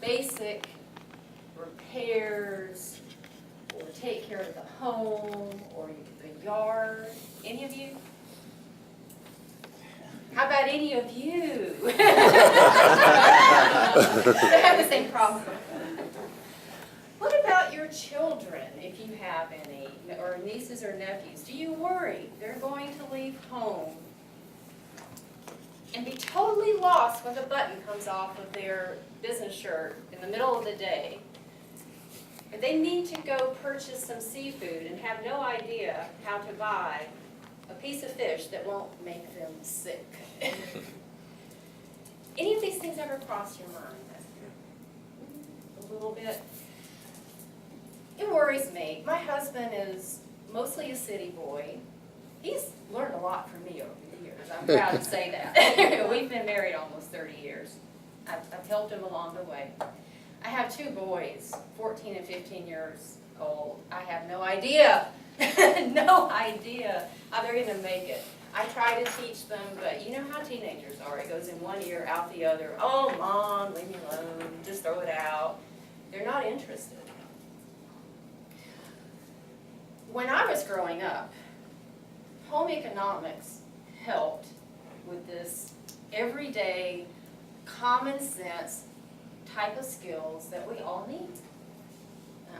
basic repairs or take care of the home or the yard? Any of you? How about any of you? They have the same problem. What about your children, if you have any, or nieces or nephews? Do you worry they're going to leave home and be totally lost when the button comes off of their business shirt in the middle of the day? Or they need to go purchase some seafood and have no idea how to buy a piece of fish that won't make them sick? Any of these things ever cross your mind? A little bit? It worries me. My husband is mostly a city boy. He's learned a lot from me over the years. I'm proud to say that. We've been married almost 30 years. I've helped him along the way. I have two boys, 14 and 15 years old. I have no idea, no idea how they're going to make it. I try to teach them, but you know how teenagers are. It goes in one ear, out the other. Oh, Mom, leave me alone. Just throw it out. They're not interested. When I was growing up, home economics helped with this everyday, common sense type of skills that we all need.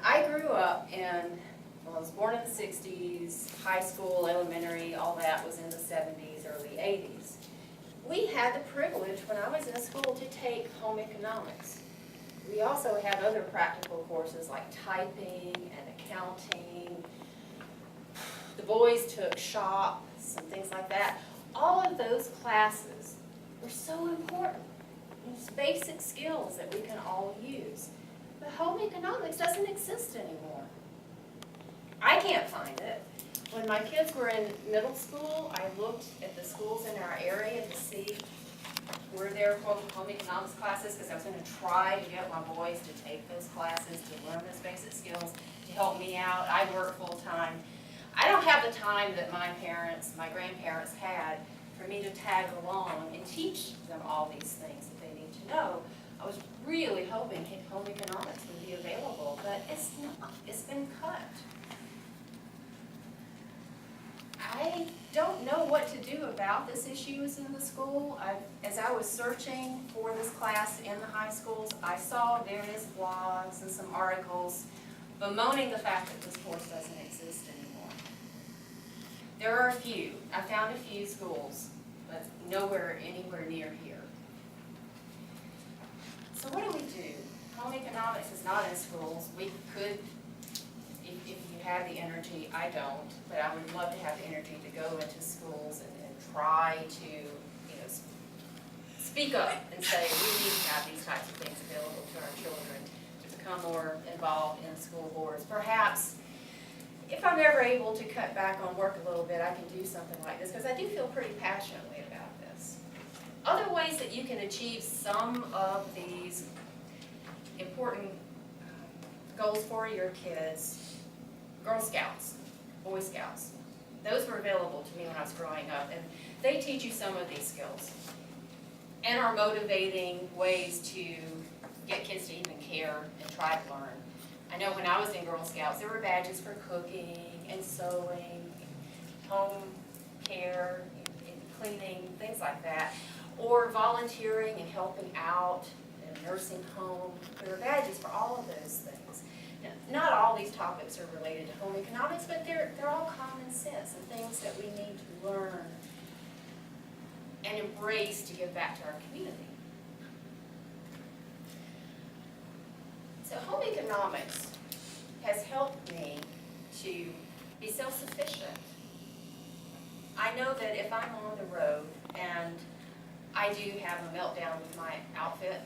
I grew up in, well, I was born in the 60s, high school, elementary, all that was in the 70s, early 80s. We had the privilege when I was in school to take home economics. We also had other practical courses like typing and accounting. The boys took shop, some things like that. All of those classes were so important. It's basic skills that we can all use. But home economics doesn't exist anymore. I can't find it. When my kids were in middle school, I looked at the schools in our area to see were there home economics classes, because I was going to try to get my boys to take those classes, to learn those basic skills, to help me out. I work full time. I don't have the time that my parents, my grandparents had for me to tag along and teach them all these things that they need to know. I was really hoping home economics would be available, but it's not. It's been cut. I don't know what to do about this issue in the school. As I was searching for this class in the high schools, I saw various blogs and some articles bemoaning the fact that this course doesn't exist anymore. There are a few. I found a few schools, but anywhere near here. So what do we do? Home economics is not in schools. We could, if you have the energy, I don't, but I would love to have the energy to go into schools and try to, speak up and say we need to have these types of things available to our children to become more involved in school boards. Perhaps if I'm ever able to cut back on work a little bit, I can do something like this, because I do feel pretty passionately about this. Other ways that you can achieve some of these important goals for your kids: Girl Scouts, Boy Scouts. Those were available to me when I was growing up, and they teach you some of these skills and are motivating ways to get kids to even care and try to learn. I know when I was in Girl Scouts, there were badges for cooking and sewing, home care, and cleaning, things like that, or volunteering and helping out in a nursing home. There were badges for all of those things. Now, not all these topics are related to home economics, but they're all common sense and things that we need to learn and embrace to give back to our community. So home economics has helped me to be self-sufficient. I know that if I'm on the road and I do have a meltdown with my outfit,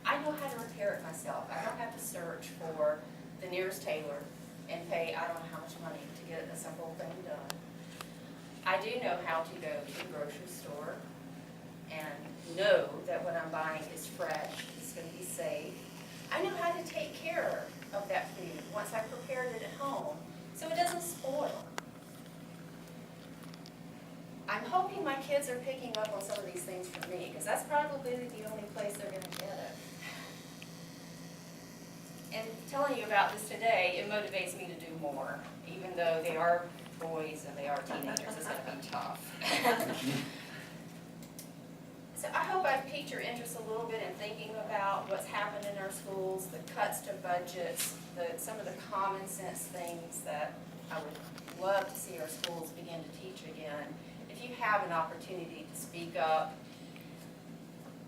I know how to repair it myself. I don't have to search for the nearest tailor and pay I don't know how much money to get a simple thing done. I do know how to go to the grocery store and know that what I'm buying is fresh, it's going to be safe. I know how to take care of that food once I've prepared it at home so it doesn't spoil. I'm hoping my kids are picking up on some of these things from me, because that's probably the only place they're going to get it. and telling you about this today, it motivates me to do more, even though they are boys and they are teenagers, it's gonna be tough. So I hope I've piqued your interest a little bit in thinking about what's happened in our schools, the cuts to budgets, some of the common sense things that I would love to see our schools begin to teach again. If you have an opportunity to speak up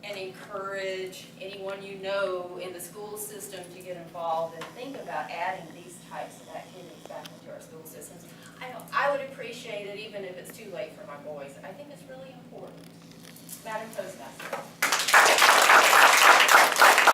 and encourage anyone you know in the school system to get involved and think about adding these types of activities back into our school systems, I would appreciate it even if it's too late for my boys. I think it's really important. Madam Postmaster.